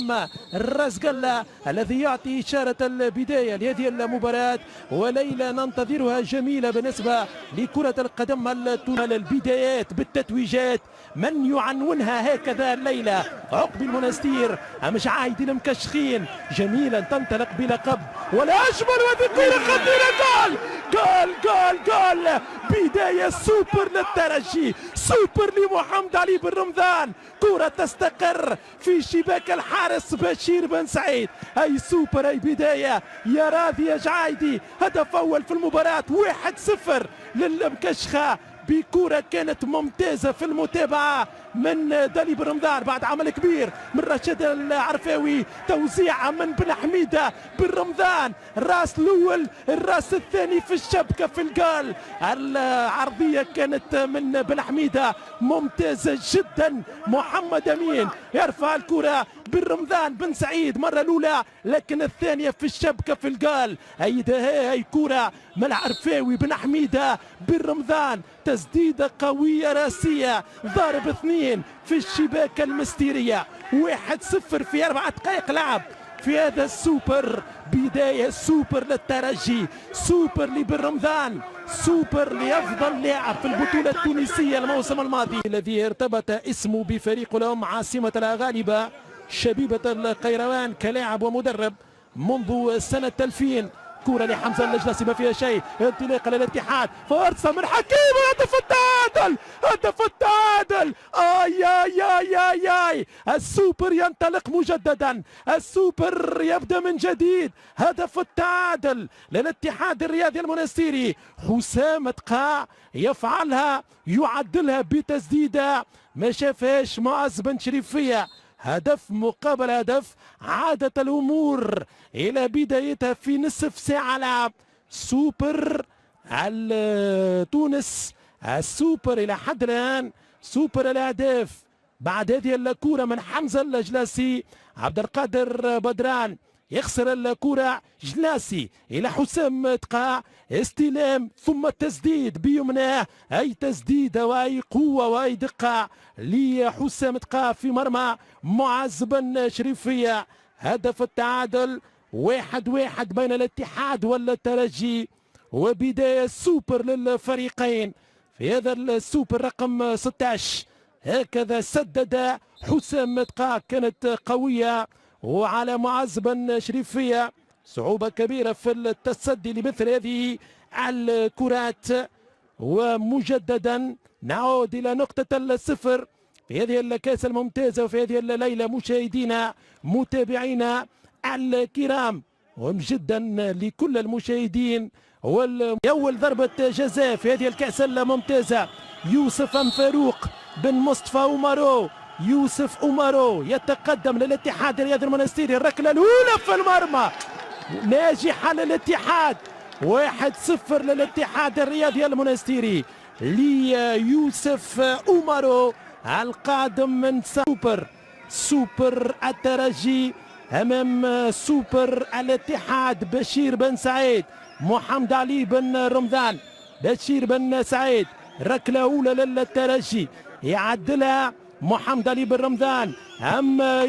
حسام الرزقلة الذي يعطي إشارة البداية لهذه المباراة، وليلة ننتظرها جميلة بالنسبة لكرة القدم التونسية. البدايات بالتتويجات، من يعنونها هكذا الليلة؟ عقب المنستير مش عايد المكشخين، جميلا تنطلق بلقب ولا أجمل، وهذه كرة خطيرة، جول جول جول جول، بداية سوبر للترجي، سوبر لمحمد علي بن رمضان، كرة تستقر في شباك الحارس بشير بن سعيد، أي سوبر أي بداية يا راضي يا جعايدي. هدف أول في المباراة، 1-0 للمكشخة بكرة كانت ممتازة في المتابعة من دالي بن رمضان بعد عمل كبير من رشاد العرفاوي، توزيع من بن حميدة بن رمضان، الراس الأول الراس الثاني في الشبكة في الجول، العرضية كانت من بن حميدة ممتازة جدا. محمد أمين يرفع الكرة بن رمضان بن سعيد مرة الأولى، لكن الثانية في الشبكة في الجول، هي كرة من العرفاوي بن حميدة بن رمضان، تسديدة قوية راسية، ضارب 2 في الشباك المستيرية، 1-0 في 4 دقائق لعب في هذا السوبر. بداية سوبر للترجي، سوبر لبن رمضان، سوبر لأفضل لاعب في البطولة التونسية الموسم الماضي، الذي ارتبط اسمه بفريق الأم عاصمة الأغالبة شبيبة القيروان كلاعب ومدرب منذ سنة 2000. كرة لحمزة النجلسي ما فيها شيء، انطلاقة للاتحاد، فرصة من حكيم، هدف التعادل، هدف التعادل، آي آي آي آي آي، السوبر ينطلق مجددا، السوبر يبدأ من جديد، هدف التعادل للاتحاد الرياضي المنستيري، حسام تقاع يفعلها، يعدلها بتسديدة ما شافهاش معز بن شريفية، هدف مقابل هدف، عادت الأمور إلى بدايتها في نصف ساعة لعب. سوبر على تونس، السوبر إلى حد الآن، سوبر الأهداف بعد هذه الكرة من حمزة الجلاسي، عبد القادر بدران يخسر الكرة، جلاسي إلى حسام تقاع، استلام ثم تسديد بيمناه، أي تسديدة وأي قوة وأي دقة لحسام تقاع في مرمى معز بن شريفية. هدف التعادل 1-1 بين الاتحاد والترجي، وبداية سوبر للفريقين في هذا السوبر رقم 16. هكذا سدد حسام تقاع، كانت قوية، وعلى معز بن شريفية صعوبة كبيرة في التصدي لمثل هذه الكرات. ومجددا نعود إلى نقطة الصفر في هذه الكاس الممتازة وفي هذه الليلة مشاهدينا متابعينا الكرام، وجدا لكل المشاهدين. أول ضربة جزاء في هذه الكأس الممتازة، يوسف أم فاروق بن مصطفى أومارو، يوسف أومارو يتقدم للاتحاد الرياضي المنستيري، الركلة الأولى في المرمى ناجحة للاتحاد، 1-0 للاتحاد الرياضي المنستيري ليوسف أومارو القادم من سوبر الترجي أمام سوبر الاتحاد. بشير بن سعيد، محمد علي بن رمضان، بشير بن سعيد، ركلة أولى للترجي يعدلها محمد علي بن رمضان، أما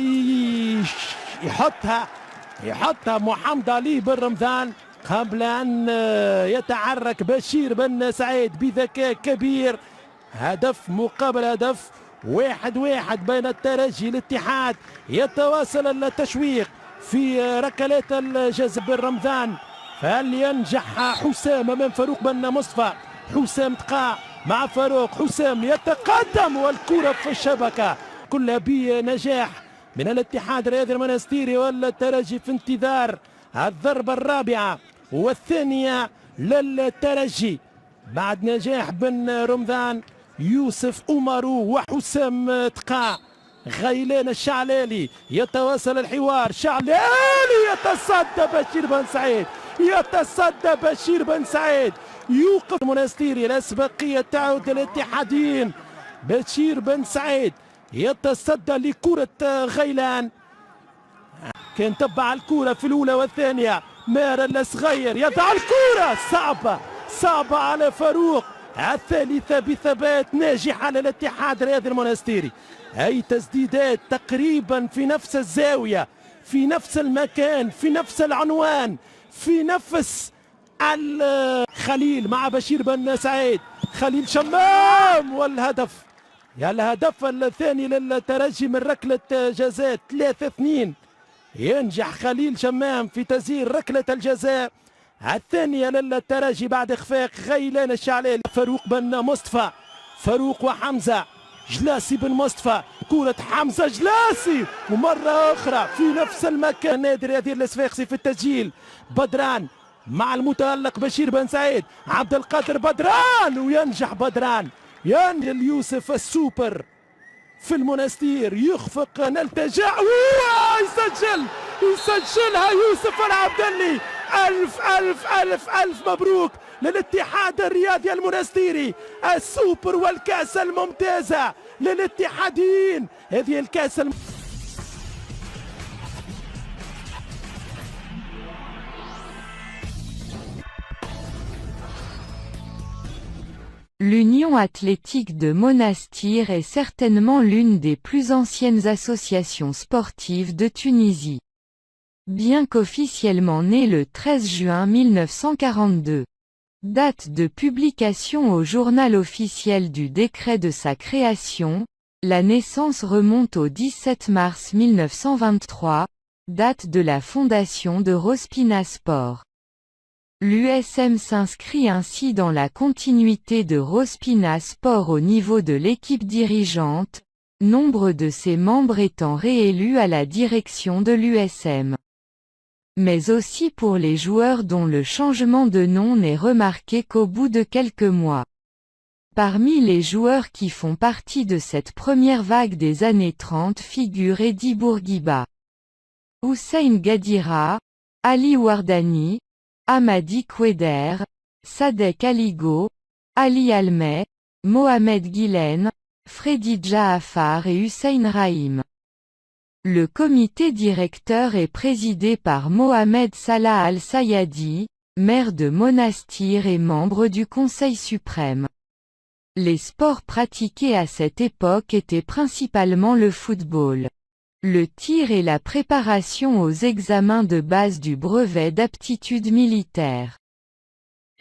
يحطها محمد علي بن رمضان قبل أن يتحرك بشير بن سعيد بذكاء كبير. هدف مقابل هدف، 1-1 بين الترجي والاتحاد. يتواصل التشويق في ركلات الجزاء بن رمضان، فهل ينجح حسام من فاروق بن مصطفى؟ حسام تقع مع فاروق، حسام يتقدم والكرة في الشبكة، كلها بنجاح من الاتحاد الرياضي المنستيري والترجي في انتظار الضربة الرابعة والثانية للترجي بعد نجاح بن رمضان. يوسف أومارو وحسام تقع، غيلان الشعلالي يتواصل الحوار، شعلالي يتصدى بشير بن سعيد، يتصدى بشير بن سعيد، يوقف المنستيري، الأسبقية تعود للاتحاديين. بشير بن سعيد يتصدى لكرة غيلان، كان تبع الكرة في الأولى والثانية، ماهر الصغير يضع الكرة صعبة على فاروق، الثالثة بثبات ناجحة للاتحاد الرياضي المونستيري. أي تسديدات تقريبا في نفس الزاوية، في نفس المكان، في نفس العنوان، في نفس خليل مع بشير بن سعيد. خليل شمام والهدف، يا الهدف الثاني للترجي من ركلة جزاء 3-2. ينجح خليل شمام في تسجيل ركلة الجزاء الثانية للترجي بعد إخفاق غيلان الشعلالي. فاروق بن مصطفى، فاروق وحمزة، جلاسي بن مصطفى، كرة حمزة جلاسي ومرة أخرى في نفس المكان. نادي الرياضي الصفاقسي في التسجيل. بدران مع المتألق بشير بن سعيد، عبد القادر بدران، وينجح بدران، ينجح يوسف السوبر في المونستير، يخفق نلتجع يسجلها يوسف العبدلي. ألف ألف ألف ألف مبروك للاتحاد الرياضي المونستيري، السوبر والكأس الممتازة للاتحاديين. هذه الكأس L'Union athlétique de Monastir est certainement l'une des plus anciennes associations sportives de Tunisie. Bien qu'officiellement née le 13 juin 1942. Date de publication au journal officiel du décret de sa création, la naissance remonte au 17 mars 1923, date de la fondation de Rospina Sport. L'USM s'inscrit ainsi dans la continuité de Rospina Sport au niveau de l'équipe dirigeante, nombre de ses membres étant réélus à la direction de l'USM. Mais aussi pour les joueurs dont le changement de nom n'est remarqué qu'au bout de quelques mois. Parmi les joueurs qui font partie de cette première vague des années 30 figure Eddy Bourguiba, Hussein Gadira, Ali Wardani, Hamadi Koueder, Sadek Aligo, Ali Almeh, Mohamed Guilen, Freddy Jaafar et Hussein Rahim. Le comité directeur est présidé par Mohamed Salah Al-Sayadi, maire de Monastir et membre du Conseil suprême. Les sports pratiqués à cette époque étaient principalement le football, le tir et la préparation aux examens de base du brevet d'aptitude militaire.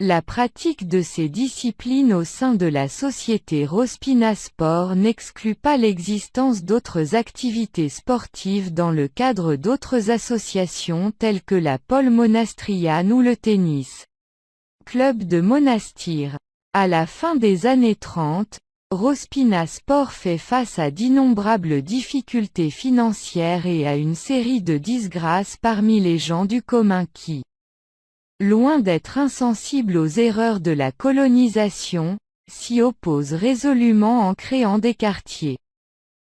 La pratique de ces disciplines au sein de la société Rospina Sport n'exclut pas l'existence d'autres activités sportives dans le cadre d'autres associations telles que la pole monastriane ou le tennis. Club de Monastir. À la fin des années 30, Rospina Sport fait face à d'innombrables difficultés financières et à une série de disgrâces parmi les gens du commun qui, loin d'être insensibles aux erreurs de la colonisation, s'y opposent résolument en créant des quartiers.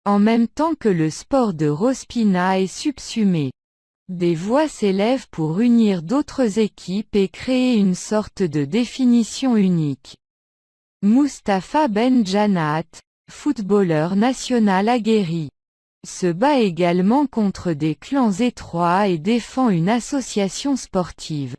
En même temps que le sport de Rospina est subsumé, des voix s'élèvent pour unir d'autres équipes et créer une sorte de définition unique. Mustapha Ben Janat, footballeur national aguerri, se bat également contre des clans étroits et défend une association sportive.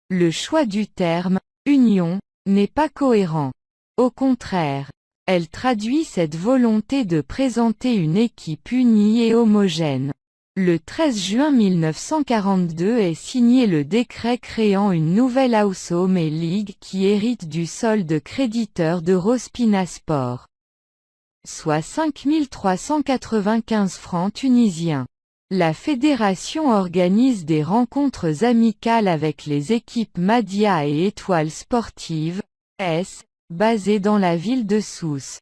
Le choix du terme « union » n'est pas cohérent. Au contraire, elle traduit cette volonté de présenter une équipe unie et homogène. Le 13 juin 1942 est signé le décret créant une nouvelle Ausome et Ligue qui hérite du solde créditeur de Rospina Sport, soit 5 395 francs tunisiens. La fédération organise des rencontres amicales avec les équipes Madia et Étoiles Sportives, basées dans la ville de Sousse,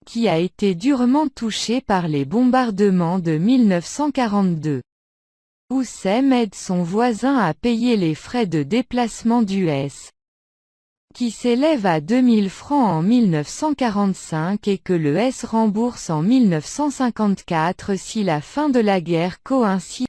qui a été durement touchée par les bombardements de 1942. Oussem aide son voisin à payer les frais de déplacement du qui s'élève à 2000 francs en 1945 et que le rembourse en 1954 si la fin de la guerre coïncide